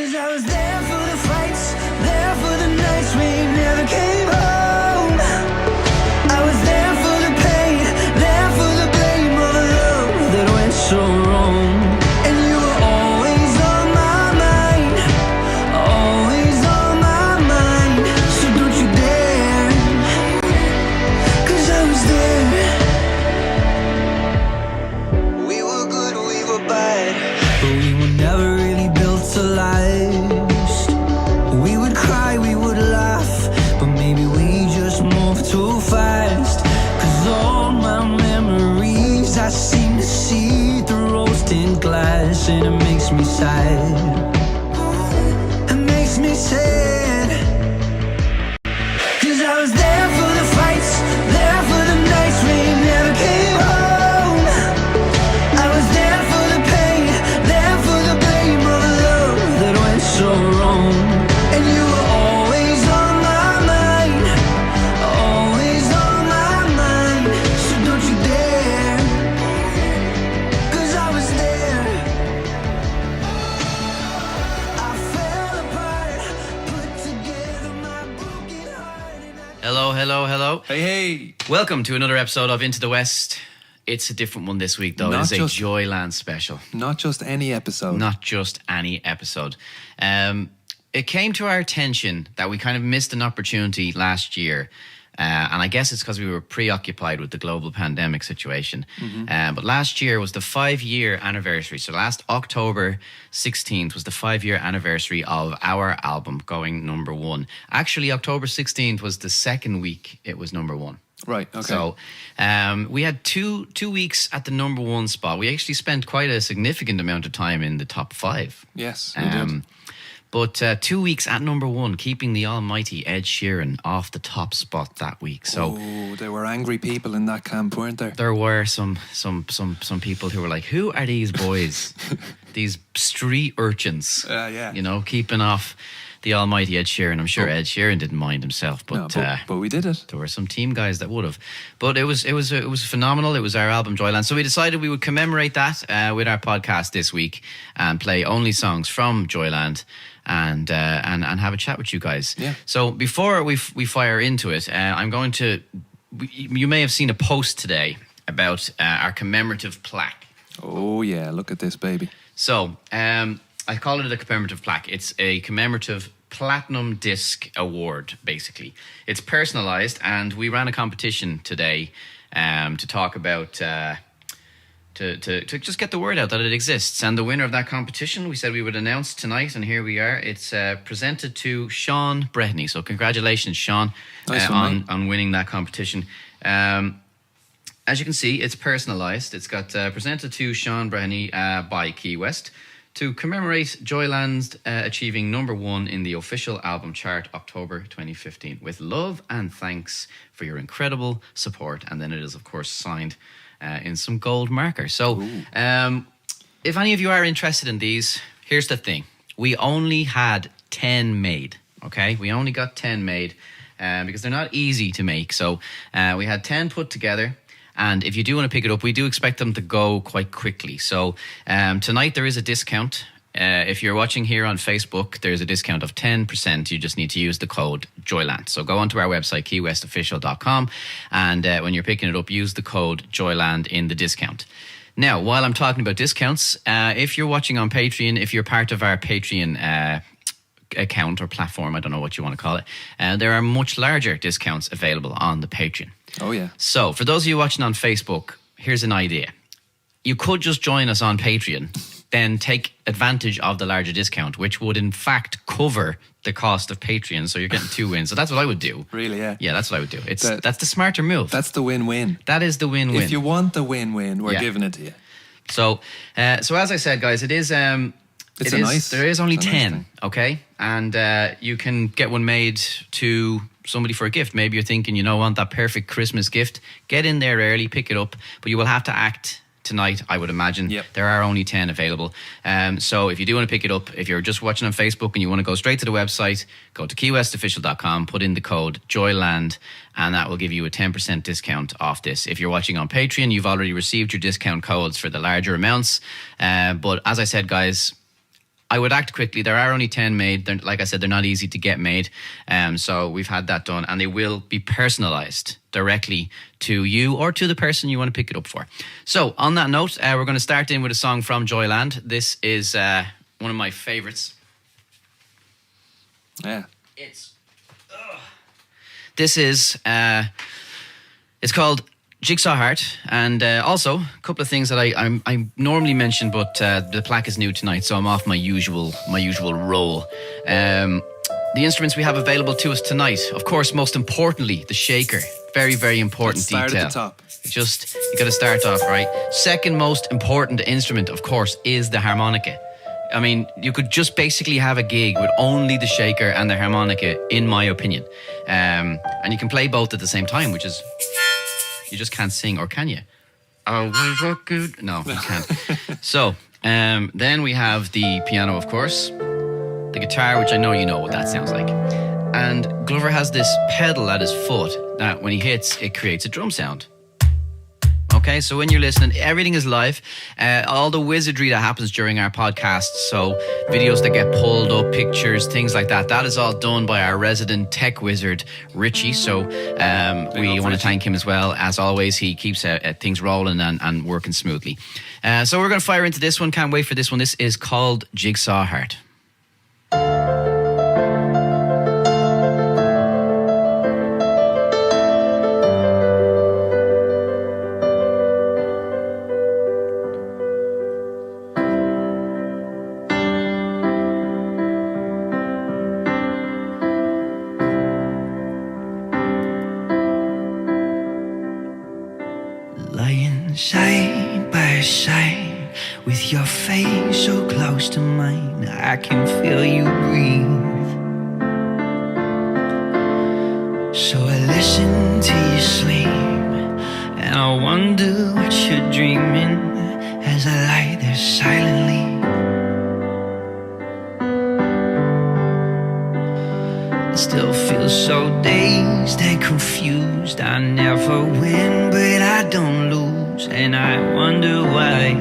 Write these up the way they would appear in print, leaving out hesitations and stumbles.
'Cause I was there for the fights, there for the nights we never came home. I was there for the pain, there for the blame of a love that went so wrong. And you were always on my mind, always on my mind. So don't you dare, 'cause I was there. We were good, we were bad, but we were never really built to last. We would cry, we would laugh, but maybe we just moved too fast. 'Cause all my memories I seem to see through rose-tinted glass, and it makes me sad. It makes me sad. 'Cause I was there for the fights, there for the nights we never came home. I was there for the pain, there for the blame of a love that went so wrong. And you were always on my mind, always on my mind. So don't you dare, 'cause I was there. I fell apart, put together my broken heart, and Hello, hello, hello. Hey, hey. Welcome to another episode of Into the West. It's a different one this week, though. Not It is just- a Joyland special. Not just any episode. Not just any episode. It came to our attention that we kind of missed an opportunity last year. And I guess it's because we were preoccupied with the global pandemic situation. But last year was the 5-year anniversary. So last October 16th was the 5-year anniversary of our album going number one. Actually, October 16th was the second week it was number one. Right, okay. So we had two weeks at the number one spot. We actually spent quite a significant amount of time in the top 5. Yes, we did. But 2 weeks at number one, keeping the almighty Ed Sheeran off the top spot that week. So Oh, there were angry people in that camp, weren't there? there were some people who were like, "Who are these boys? These street urchins? Yeah. You know, keeping off the almighty Ed Sheeran." I'm sure Ed Sheeran didn't mind himself, but but we did it. there were some team guys that would have. But it was phenomenal. It was our album Joyland. So we decided we would commemorate that with our podcast this week and play only songs from Joyland and have a chat with you guys. Yeah. So before we fire into it, I'm going to. You may have seen a post today about our commemorative plaque. Oh, yeah, look at this, baby. So I call it a commemorative plaque. It's a commemorative platinum disc award, basically. It's personalized, and we ran a competition today to talk about to just get the word out that it exists. And the winner of that competition, we said we would announce tonight, and here we are. It's presented to Sean Breheny. So congratulations, Sean, Nice one, on winning that competition. As you can see, it's personalised. It's got presented to Sean Breheny by Keywest to commemorate Joyland's achieving number one in the official album chart October 2015. With love and thanks for your incredible support. And then it is, of course, signed in some gold marker. So if any of you are interested in these, here's the thing. We only had 10 made, okay? We only got 10 made because they're not easy to make. So we had 10 put together. And if you do want to pick it up, we do expect them to go quite quickly. So tonight there is a discount. If you're watching here on Facebook, there's a discount of 10%. You just need to use the code Joyland. So go onto our website, keywestofficial.com. And when you're picking it up, use the code Joyland in the discount. Now, while I'm talking about discounts, if you're watching on Patreon, if you're part of our Patreon account or platform, I don't know what you want to call it, there are much larger discounts available on the Patreon. Oh, yeah. So, for those of you watching on Facebook, here's an idea. You could just join us on Patreon, then take advantage of the larger discount, which would in fact cover the cost of Patreon. So you're getting 2 wins. So that's what I would do. Really, yeah. Yeah, that's what I would do. That's the smarter move. That's the win-win. That is the win-win. If you want the win-win, we're giving it to you. So as I said, guys, it is. There is only 10, okay? And you can get one made to somebody for a gift. Maybe you're thinking, want that perfect Christmas gift. Get in there early, pick it up, but you will have to act tonight, I would imagine. Yep. There are only 10 available. So if you do want to pick it up, if you're just watching on Facebook and you want to go straight to the website, go to keywestofficial.com, put in the code Joyland, and that will give you a 10% discount off this. If you're watching on Patreon, you've already received your discount codes for the larger amounts. But as I said, guys, I would act quickly. There are only 10 made. Like I said, they're not easy to get made. So we've had that done, and they will be personalized directly to you or to the person you want to pick it up for. So on that note, we're going to start in with a song from Joyland. This is one of my favorites. Yeah. This is, it's called Jigsaw Heart, and also a couple of things that I normally mention, but the plaque is new tonight, so I'm off my usual roll. The instruments we have available to us tonight, of course, most importantly, the shaker. Very, very important Start detail. at the top. You got to start off right. Second most important instrument, of course, is the harmonica. I mean, you could just basically have a gig with only the shaker and the harmonica, in my opinion. And you can play both at the same time, which is... You just can't sing, or can you? Oh, we look good. No, you can't. So, then we have the piano, of course. The guitar, which I know you know what that sounds like. And Glover has this pedal at his foot that when he hits, it creates a drum sound. Okay, so when you're listening, everything is live. All the wizardry that happens during our podcast, so videos that get pulled up, pictures, things like that, that is all done by our resident tech wizard, Richie. So we want to thank him as well. As always, he keeps things rolling and working smoothly. So we're going to fire into this one. Can't wait for this one. This is called Jigsaw Heart. Lying side by side with your face so close to mine, I can feel you breathe. So I listen to you sleep, and I wonder what you're dreaming as I lie there silently. I still feel so dazed and confused. I never win, but I don't lose, and I wonder why.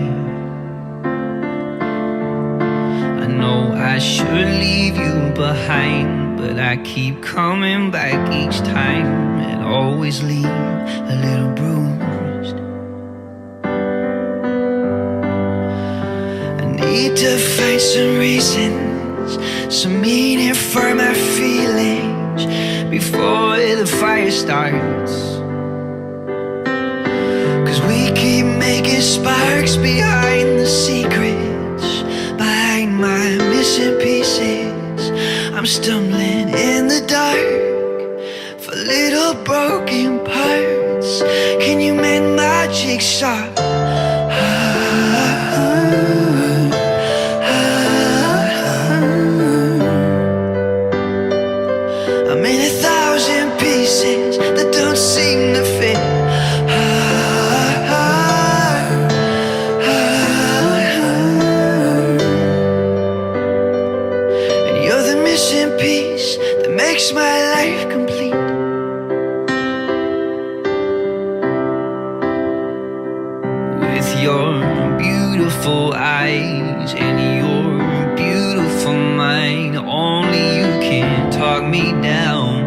I know I should leave you behind, but I keep coming back each time and always leave a little bruised. I need to find some reasons, some meaning for my feelings before the fire starts. 'Cause we keep making sparks behind the secrets, behind my missing pieces. I'm stumbling in the dark for little broken parts. Can you mend my jigsaw? I'm in 1,000 pieces that don't seem to fit. And you're the missing piece that makes my life complete. With your beautiful eyes and your beautiful mind, only you can talk me down.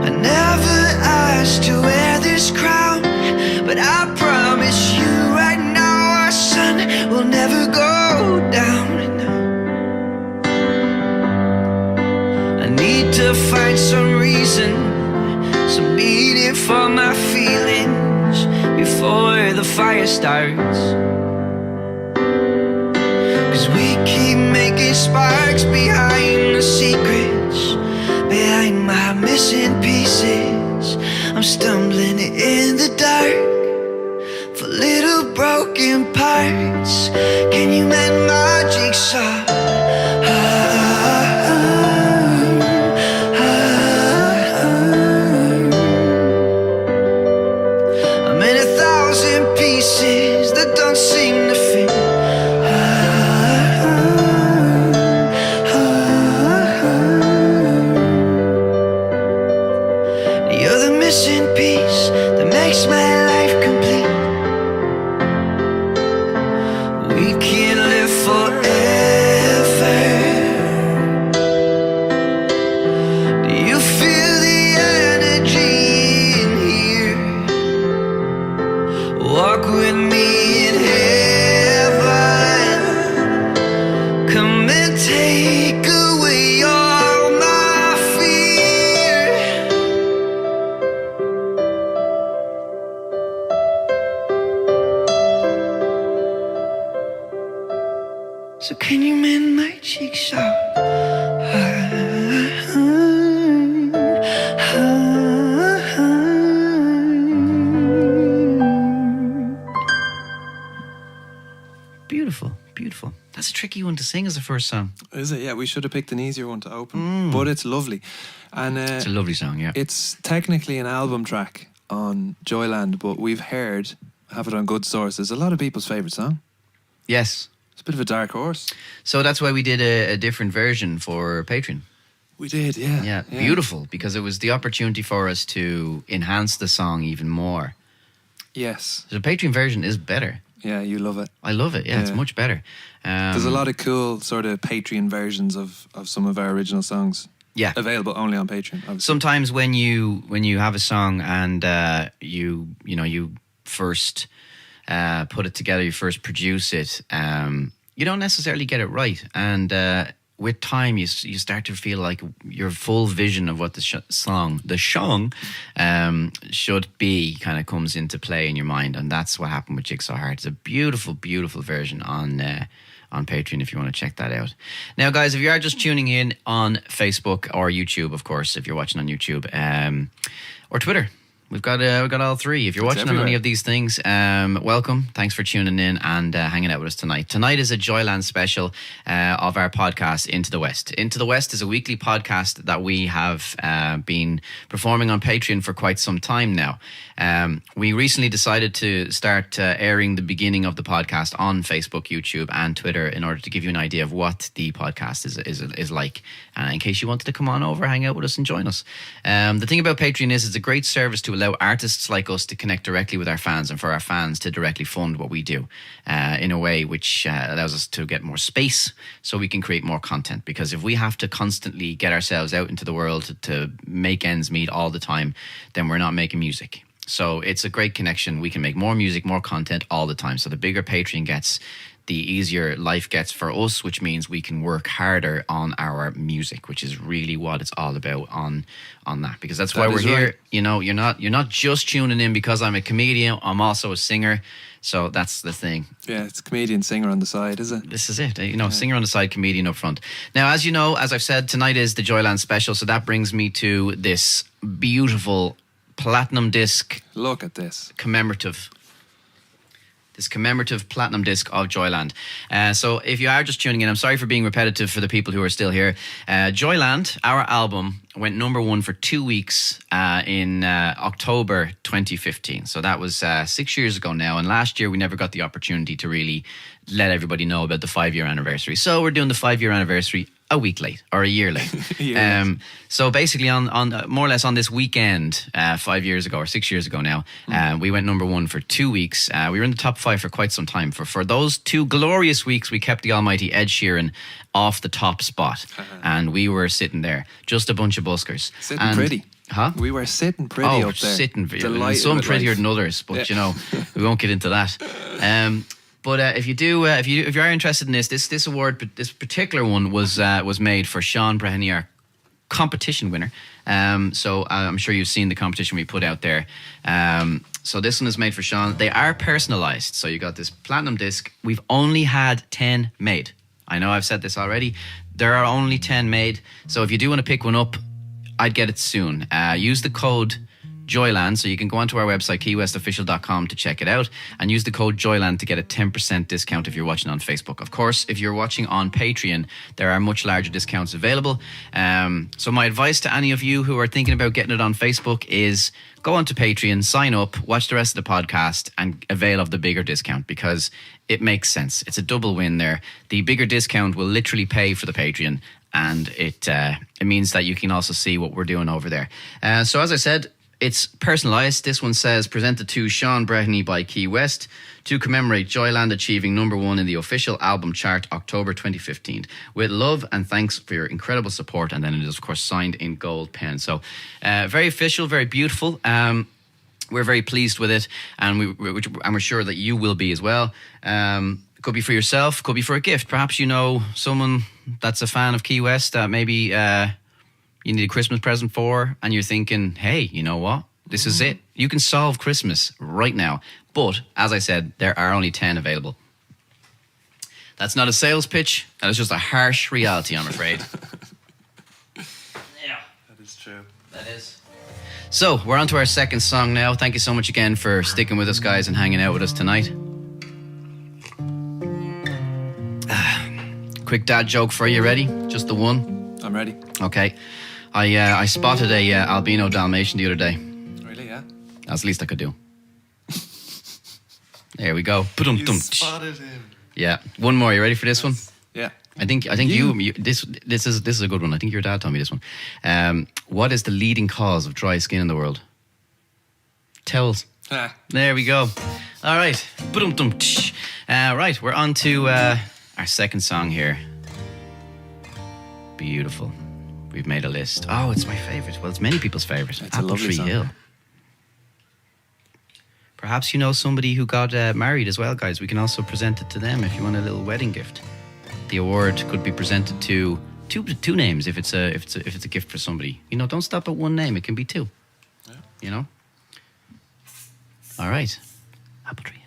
I never asked to wear this crown, but I promise you right now our sun will never go down. I need to find some reason, some meaning for my feelings before the fire starts. 'Cause we keep making sparks behind the secrets, behind my missing pieces. I'm stumbling in the dark for little broken parts. Can you mend my jigsaw? I'm in 1,000 pieces that don't seem to fit. You're the missing piece that makes my life complete. We can't So can you mend my jigsaw heart? Beautiful, beautiful. That's a tricky one to sing as a first song. Is it? Yeah, we should have picked an easier one to open. But it's lovely. And It's a lovely song, yeah. it's technically an album track on Joyland, but we've heard, have it on good sources, a lot of people's favourite song. Yes. It's a bit of a dark horse. So that's why we did a different version for Patreon. We did, yeah. Yeah, beautiful, because it was the opportunity for us to enhance the song even more. Yes. The Patreon version is better. Yeah, you love it. I love it. Yeah, it's Yeah. much better. There's a lot of cool sort of Patreon versions of some of our original songs. Yeah. Available only on Patreon, obviously. Sometimes when you have a song and you first put it together, you first produce it, you don't necessarily get it right, and with time you start to feel like your full vision of what the song should be kind of comes into play in your mind, and that's what happened with Jigsaw Heart. It's a beautiful, beautiful version on Patreon if you want to check that out. Now, guys, if you are just tuning in on Facebook or YouTube, of course, if you're watching on YouTube, or Twitter, we've got all three. If you're watching on any of these things, welcome. Thanks for tuning in and hanging out with us tonight. Tonight is a Joyland special of our podcast, Into the West. Into the West is a weekly podcast that we have been performing on Patreon for quite some time now. We recently decided to start airing the beginning of the podcast on Facebook, YouTube, and Twitter in order to give you an idea of what the podcast is like. In case you wanted to come on over, hang out with us and join us. The thing about Patreon is it's a great service to allow artists like us to connect directly with our fans and for our fans to directly fund what we do in a way which allows us to get more space so we can create more content. Because if we have to constantly get ourselves out into the world to make ends meet all the time, then we're not making music. So it's a great connection. We can make more music, more content all the time. So the bigger Patreon gets, the easier life gets for us, which means we can work harder on our music, which is really what it's all about on that. Because that's why we're here. Right. You know, you're not just tuning in because I'm a comedian. I'm also a singer. So that's the thing. Yeah, it's comedian, singer on the side, is it? This is it. Singer on the side, comedian up front. Now, as you know, as I've said, tonight is the Joyland special. So that brings me to this beautiful platinum disc. Look at this. Commemorative platinum disc of Joyland. So if you are just tuning in, I'm sorry for being repetitive for the people who are still here. Joyland, our album, went number one for 2 weeks in October 2015. So that was 6 years ago now. And last year we never got the opportunity to really let everybody know about the 5-year anniversary. So we're doing the 5-year anniversary a week late or a year late. So basically on more or less on this weekend 5 years ago or 6 years ago now, we went number one for 2 weeks. We were in the top 5 for quite some time. For those 2 glorious weeks, we kept the almighty Ed Sheeran off the top spot. And we were sitting there, just a bunch of buskers. Sitting pretty. Huh? We were sitting pretty up there. Sitting some prettier than others, but we won't get into that. But if you are interested in this award, this particular one was made for Sean Breheny, our competition winner. So I'm sure you've seen the competition we put out there. So this one is made for Sean. They are personalized. So you got this platinum disc. We've only had 10 made. I know I've said this already. There are only 10 made. So if you do want to pick one up, I'd get it soon. Use the code Joyland, so you can go onto our website keywestofficial.com to check it out and use the code Joyland to get a 10% discount if you're watching on Facebook. Of course, if you're watching on Patreon, there are much larger discounts available. So my advice to any of you who are thinking about getting it on Facebook is go onto Patreon, sign up, watch the rest of the podcast and avail of the bigger discount because it makes sense. It's a double win there. The bigger discount will literally pay for the Patreon, and it means that you can also see what we're doing over there. So as I said, it's personalised. This one says, presented to Sean Breheny by Keywest to commemorate Joyland achieving number one in the official album chart October 2015. With love and thanks for your incredible support. And then it is, of course, signed in gold pen. So very official, very beautiful. We're very pleased with it. And we're sure that you will be as well. Could be for yourself, could be for a gift. Perhaps you know someone that's a fan of Keywest that maybe you need a Christmas present for, and you're thinking, hey, you know what? This is it. You can solve Christmas right now. But, as I said, there are only 10 available. That's not a sales pitch. That is just a harsh reality, I'm afraid. Yeah. That is true. That is. So, we're on to our second song now. Thank you so much again for sticking with us, guys, and hanging out with us tonight. Quick dad joke for you. Ready? Just the one? I'm ready. Okay. I spotted a albino Dalmatian the other day. Really, yeah? That's the least I could do. There we go. You spotted him. Yeah. One more. You ready for this one? Yeah. I think you this is a good one. I think your dad told me this one. What is the leading cause of dry skin in the world? Towels. Ah. There we go. All right. Right, we're on to our second song here. Beautiful. We've made a list. Oh, it's my favorite. Well, it's many people's favorite. It's a Apple lovely Tree song. Hill. Perhaps you know somebody who got married as well, guys. We can also present it to them if you want a little wedding gift. The award could be presented to two names if it's a gift for somebody. You know, don't stop at one name. It can be two. Yeah. You know. All right, Apple Tree.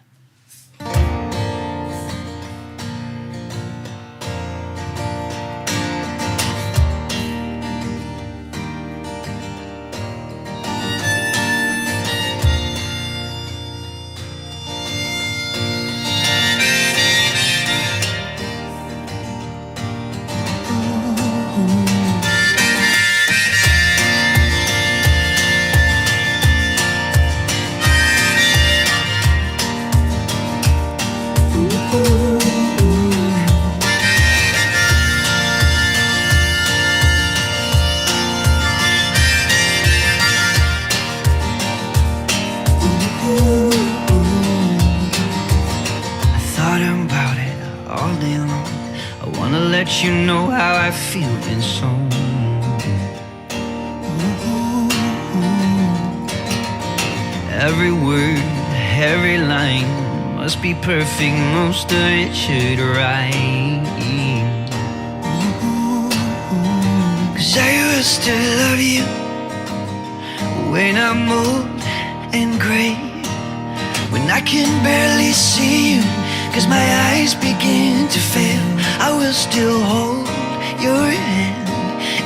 You know how I feel in song. Every word, every line must be perfect, most of it should right. 'Cause I will still love you when I'm old and gray, when I can barely see you 'cause my eyes begin to fail. I will still hold your hand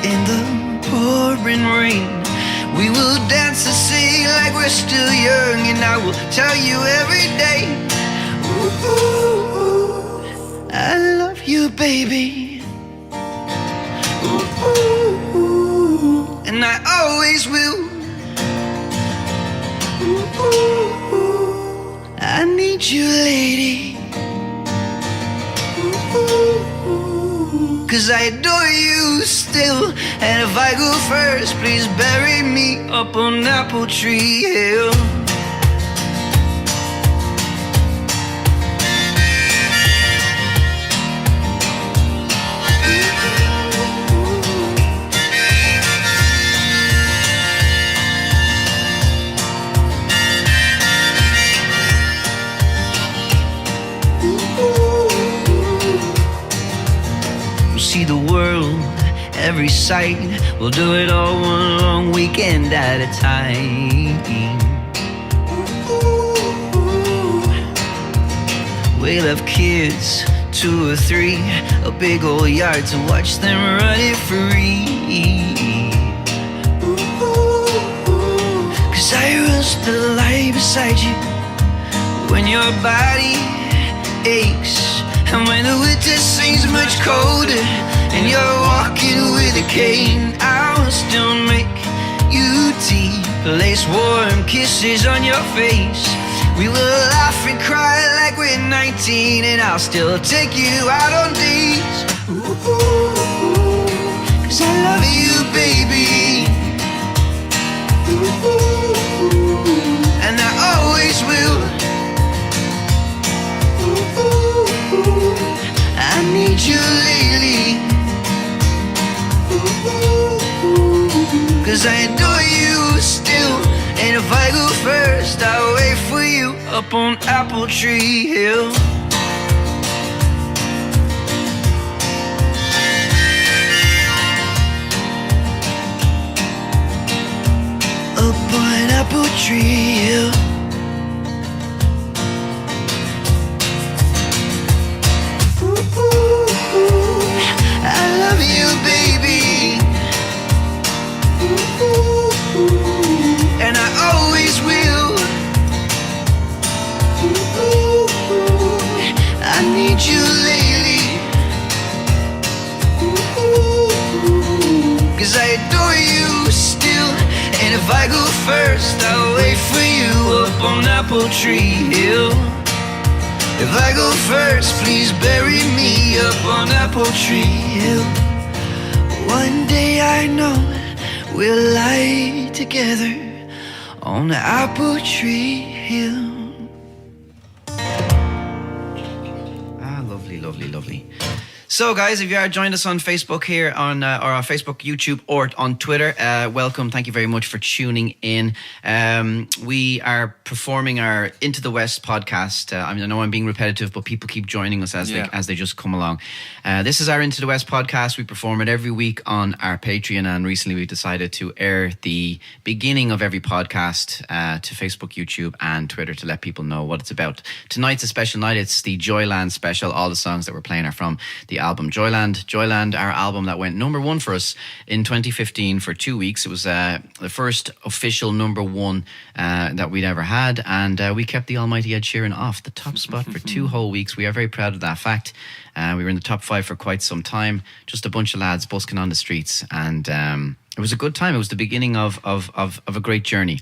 in the pouring rain. We will dance and sing like we're still young, and I will tell you every day, ooh, I love you, baby. Ooh, and I always will. Ooh, I need you, lady. 'Cause I adore you still. And if I go first, please bury me up on Apple Tree Hill. See the world, every sight. We'll do it all one long weekend at a time. We'll have kids, 2 or 3, a big old yard to watch them running free. 'Cause I will still lie beside you when your body aches, and when the winter seems much colder and you're walking with a cane. I'll still make you tea, place warm kisses on your face. We will laugh and cry like we're 19, and I'll still take you out on dates. Ooh, 'cause I love you, baby. Ooh, and I always will. I need you lately. 'Cause I adore you still. And if I go first, I'll wait for you up on Apple Tree Hill. Up on Apple Tree Hill. Ooh. 'cause I adore you still. And if I go first, I'll wait for you up on Apple Tree Hill. If I go first, please bury me up on Apple Tree Hill. One day I know we'll lie together on the Apple Tree Hill. Lovely, lovely, lovely. So, guys, if you are joined us on Facebook here, on or on Facebook, YouTube, or on Twitter, welcome. Thank you very much for tuning in. We are performing our Into the West podcast. I know I'm being repetitive, but people keep joining us as they just come along. This is our Into the West podcast. We perform it every week on our Patreon, and recently we decided to air the beginning of every podcast to Facebook, YouTube, and Twitter to let people know what it's about. Tonight's a special night. It's the Joyland special. All the songs that we're playing are from the album Joyland. Joyland, our album that went number one for us in 2015 for 2 weeks. It was the first official number one that we'd ever had, and we kept the almighty Ed Sheeran off the top spot for 2 whole weeks. We are very proud of that fact. We were in the top 5 for quite some time, just a bunch of lads busking on the streets, and it was a good time. It was the beginning of a great journey.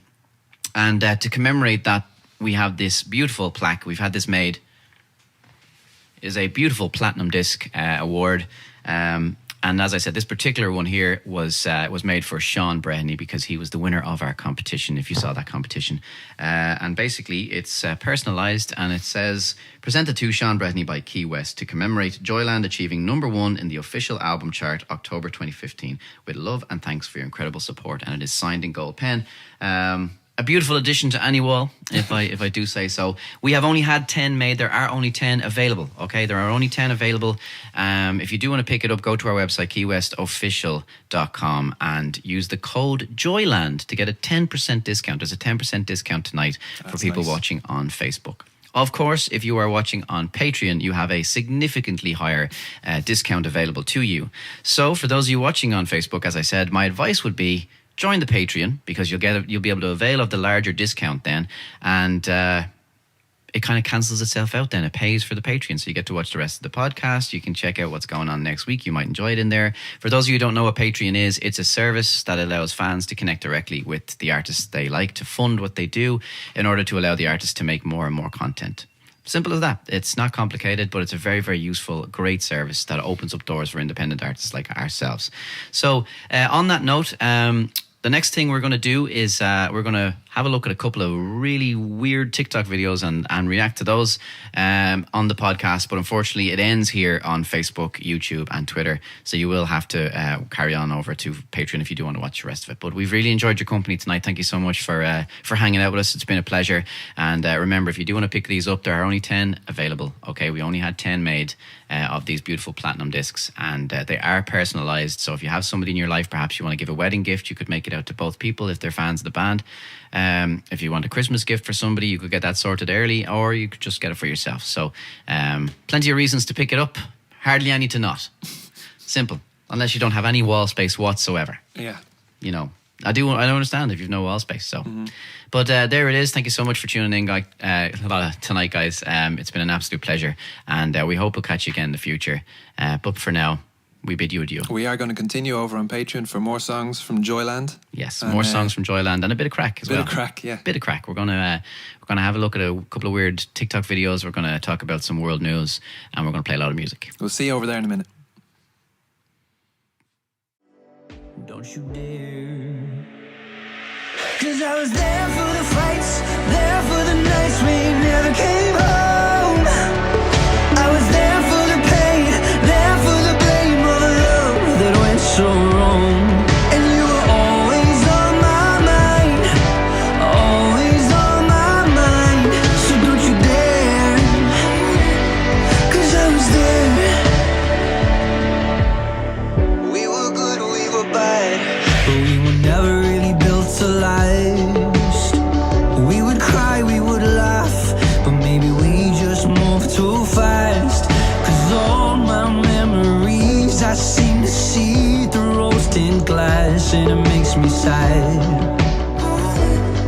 And to commemorate that, we have this beautiful plaque. We've had this made. Is a beautiful platinum disc award, and as I said, this particular one here was made for Sean Breheny because he was the winner of our competition. If you saw that competition, and basically it's personalised, and it says presented to Sean Breheny by Keywest to commemorate Joyland achieving number one in the official album chart October 2015. With love and thanks for your incredible support, and it is signed in gold pen. A beautiful addition to any wall, if I do say so. We have only had 10 made. There are only 10 available. Okay, there are only 10 available. If you do want to pick it up, go to our website keywestofficial.com and use the code Joyland to get a 10% discount. There's a 10% discount tonight for people watching on Facebook. Of course, if you are watching on Patreon, you have a significantly higher discount available to you. So for those of you watching on Facebook, as I said, my advice would be join the Patreon, because you'll be able to avail of the larger discount then, and it kind of cancels itself out then. It pays for the Patreon, so you get to watch the rest of the podcast. You can check out what's going on next week. You might enjoy it in there. For those of you who don't know what Patreon is, it's a service that allows fans to connect directly with the artists they like, to fund what they do in order to allow the artists to make more and more content. Simple as that. It's not complicated, but it's a very, very useful, great service that opens up doors for independent artists like ourselves. So on that note, the next thing we're going to do is we're going to have a look at a couple of really weird TikTok videos and react to those on the podcast. But unfortunately, it ends here on Facebook, YouTube, and Twitter. So you will have to carry on over to Patreon if you do want to watch the rest of it. But we've really enjoyed your company tonight. Thank you so much for hanging out with us. It's been a pleasure. And remember, if you do want to pick these up, there are only 10 available. Okay, we only had 10 made of these beautiful platinum discs, and they are personalized. So if you have somebody in your life, perhaps you want to give a wedding gift, you could make it out to both people if they're fans of the band. If you want a Christmas gift for somebody, you could get that sorted early, or you could just get it for yourself. So plenty of reasons to pick it up, hardly any to not. Simple, unless you don't have any wall space whatsoever. Yeah. You know, I don't understand if you've no wall space. So, but there it is. Thank you so much for tuning in, tonight, guys. It's been an absolute pleasure, and we hope we'll catch you again in the future. But for now, we bid you adieu. We are going to continue over on Patreon for more songs from Joyland. Yes, more songs from Joyland, and a bit of crack as well. Bit of crack, yeah. Bit of crack. We're gonna have a look at a couple of weird TikTok videos. We're gonna talk about some world news, and we're gonna play a lot of music. We'll see you over there in a minute. Don't you dare, 'cause I was there for the fights, there for the nights we never came home. I was there for the pain, there for the blame of a love that went so wrong. And you were always on my mind, always on my mind. So don't you dare, 'cause I was there. We were good, we were bad, but we were never really built to last. We would cry, we would laugh, but maybe we just moved too fast. 'Cause all my memories I seem to see through rose-tinted glass, and it makes me sad.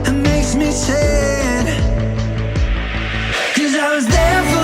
It makes me sad, 'cause I was there for